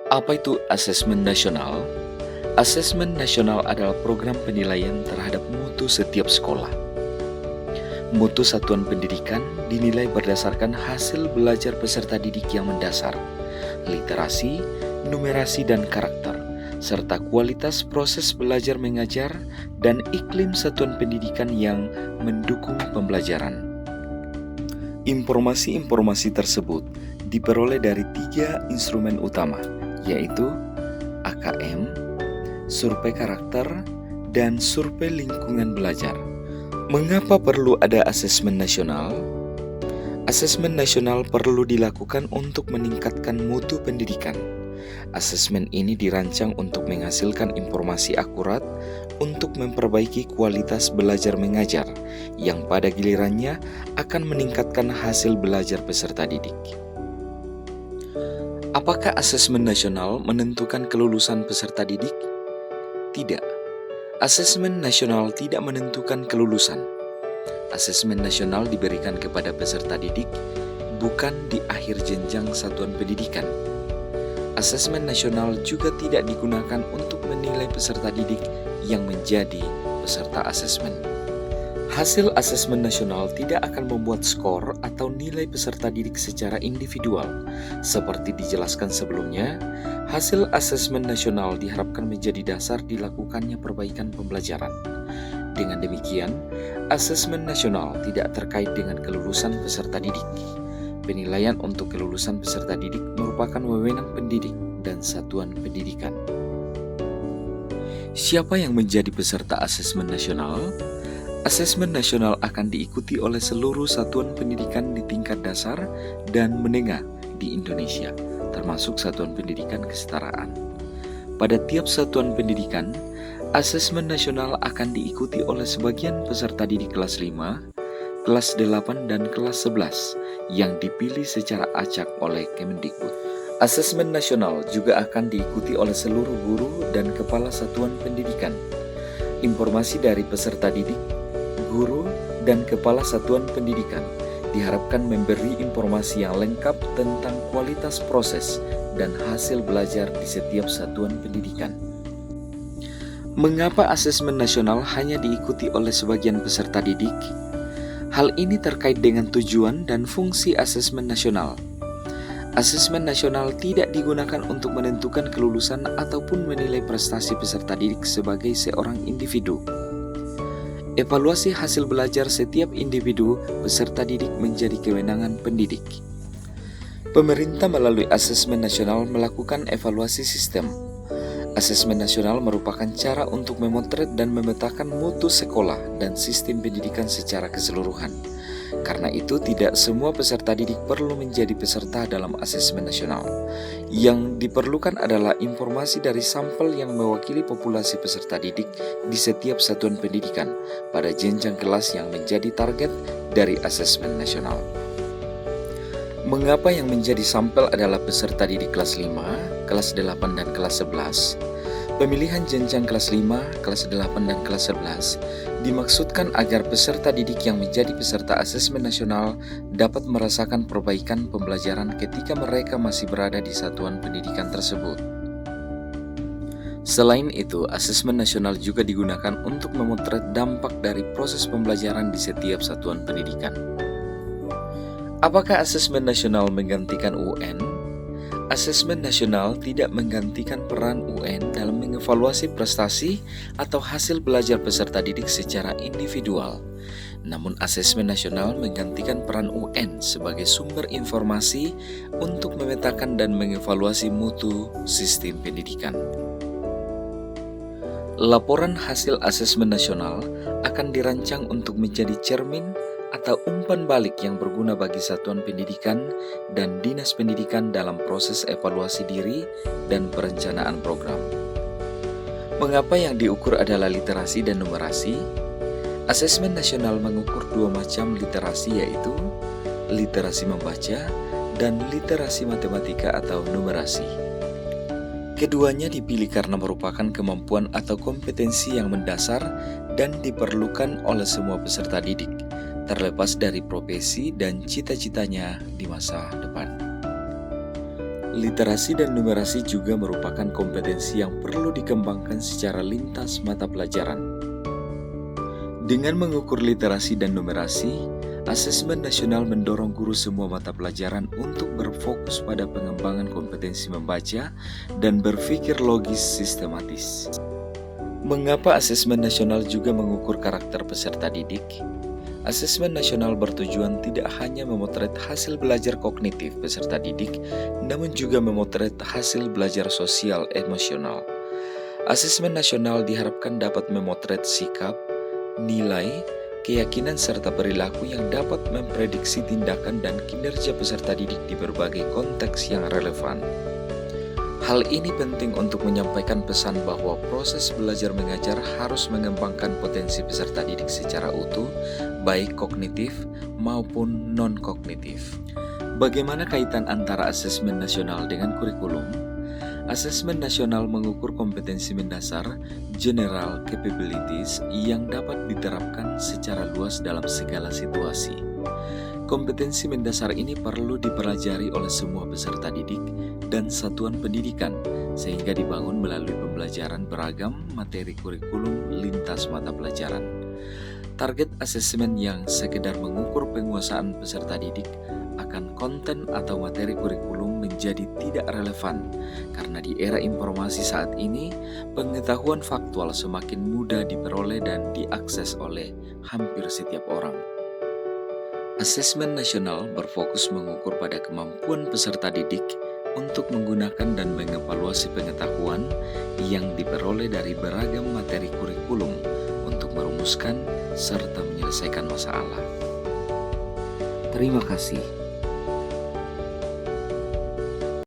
Apa itu asesmen nasional? Asesmen nasional adalah program penilaian terhadap mutu setiap sekolah. Mutu satuan pendidikan dinilai berdasarkan hasil belajar peserta didik yang mendasar, literasi, numerasi, dan karakter, serta kualitas proses belajar mengajar dan iklim satuan pendidikan yang mendukung pembelajaran. Informasi-informasi tersebut diperoleh dari 3 instrumen utama, yaitu AKM, survei karakter, dan survei lingkungan belajar. Mengapa perlu ada asesmen nasional? Asesmen nasional perlu dilakukan untuk meningkatkan mutu pendidikan. Asesmen ini dirancang untuk menghasilkan informasi akurat untuk memperbaiki kualitas belajar mengajar, yang pada gilirannya akan meningkatkan hasil belajar peserta didik. Apakah asesmen nasional menentukan kelulusan peserta didik? Tidak. Asesmen nasional tidak menentukan kelulusan. Asesmen nasional diberikan kepada peserta didik, bukan di akhir jenjang satuan pendidikan. Asesmen nasional juga tidak digunakan untuk menilai peserta didik yang menjadi peserta asesmen. Hasil asesmen nasional tidak akan membuat skor atau nilai peserta didik secara individual. Seperti dijelaskan sebelumnya, hasil asesmen nasional diharapkan menjadi dasar dilakukannya perbaikan pembelajaran. Dengan demikian, asesmen nasional tidak terkait dengan kelulusan peserta didik. Penilaian untuk kelulusan peserta didik merupakan wewenang pendidik dan satuan pendidikan. Siapa yang menjadi peserta asesmen nasional? Asesmen nasional akan diikuti oleh seluruh satuan pendidikan di tingkat dasar dan menengah di Indonesia, termasuk satuan pendidikan kesetaraan. Pada tiap satuan pendidikan, asesmen nasional akan diikuti oleh sebagian peserta didik kelas 5, kelas 8, dan kelas 11 yang dipilih secara acak oleh Kemendikbud. Asesmen nasional juga akan diikuti oleh seluruh guru dan kepala satuan pendidikan. Informasi dari peserta didik, guru, dan kepala satuan pendidikan diharapkan memberi informasi yang lengkap tentang kualitas proses dan hasil belajar di setiap satuan pendidikan. Mengapa asesmen nasional hanya diikuti oleh sebagian peserta didik? Hal ini terkait dengan tujuan dan fungsi asesmen nasional. Asesmen nasional tidak digunakan untuk menentukan kelulusan ataupun menilai prestasi peserta didik sebagai seorang individu. Evaluasi hasil belajar setiap individu peserta didik menjadi kewenangan pendidik. Pemerintah melalui asesmen nasional melakukan evaluasi sistem. Asesmen nasional merupakan cara untuk memotret dan memetakan mutu sekolah dan sistem pendidikan secara keseluruhan. Karena itu, tidak semua peserta didik perlu menjadi peserta dalam asesmen nasional. Yang diperlukan adalah informasi dari sampel yang mewakili populasi peserta didik di setiap satuan pendidikan pada jenjang kelas yang menjadi target dari asesmen nasional. Mengapa yang menjadi sampel adalah peserta didik kelas 5, kelas 8, dan kelas 11? Pemilihan jenjang kelas 5, kelas 8, dan kelas 11 dimaksudkan agar peserta didik yang menjadi peserta asesmen nasional dapat merasakan perbaikan pembelajaran ketika mereka masih berada di satuan pendidikan tersebut. Selain itu, asesmen nasional juga digunakan untuk memotret dampak dari proses pembelajaran di setiap satuan pendidikan. Apakah asesmen nasional menggantikan UN? Asesmen nasional tidak menggantikan peran UN dalam mengevaluasi prestasi atau hasil belajar peserta didik secara individual. Namun asesmen nasional menggantikan peran UN sebagai sumber informasi untuk memetakan dan mengevaluasi mutu sistem pendidikan. Laporan hasil asesmen nasional akan dirancang untuk menjadi cermin atau umpan balik yang berguna bagi satuan pendidikan dan dinas pendidikan dalam proses evaluasi diri dan perencanaan program. Mengapa yang diukur adalah literasi dan numerasi? Asesmen nasional mengukur 2 macam literasi, yaitu literasi membaca dan literasi matematika atau numerasi. Keduanya dipilih karena merupakan kemampuan atau kompetensi yang mendasar dan diperlukan oleh semua peserta didik, terlepas dari profesi dan cita-citanya di masa depan. Literasi dan numerasi juga merupakan kompetensi yang perlu dikembangkan secara lintas mata pelajaran. Dengan mengukur literasi dan numerasi, Asesmen Nasional mendorong guru semua mata pelajaran untuk berfokus pada pengembangan kompetensi membaca dan berpikir logis sistematis. Mengapa Asesmen Nasional juga mengukur karakter peserta didik? Asesmen Nasional bertujuan tidak hanya memotret hasil belajar kognitif peserta didik, namun juga memotret hasil belajar sosial emosional. Asesmen Nasional diharapkan dapat memotret sikap, nilai, keyakinan serta perilaku yang dapat memprediksi tindakan dan kinerja peserta didik di berbagai konteks yang relevan. Hal ini penting untuk menyampaikan pesan bahwa proses belajar mengajar harus mengembangkan potensi peserta didik secara utuh, baik kognitif maupun non-kognitif. Bagaimana kaitan antara asesmen nasional dengan kurikulum? Asesmen nasional mengukur kompetensi mendasar general capabilities yang dapat diterapkan secara luas dalam segala situasi. Kompetensi mendasar ini perlu dipelajari oleh semua peserta didik dan satuan pendidikan sehingga dibangun melalui pembelajaran beragam materi kurikulum lintas mata pelajaran. Target asesmen yang sekedar mengukur penguasaan peserta didik akan konten atau materi kurikulum menjadi tidak relevan karena di era informasi saat ini pengetahuan faktual semakin mudah diperoleh dan diakses oleh hampir setiap orang. Asesmen nasional berfokus mengukur pada kemampuan peserta didik untuk menggunakan dan mengevaluasi pengetahuan yang diperoleh dari beragam materi kurikulum untuk merumuskan serta menyelesaikan masalah. Terima kasih.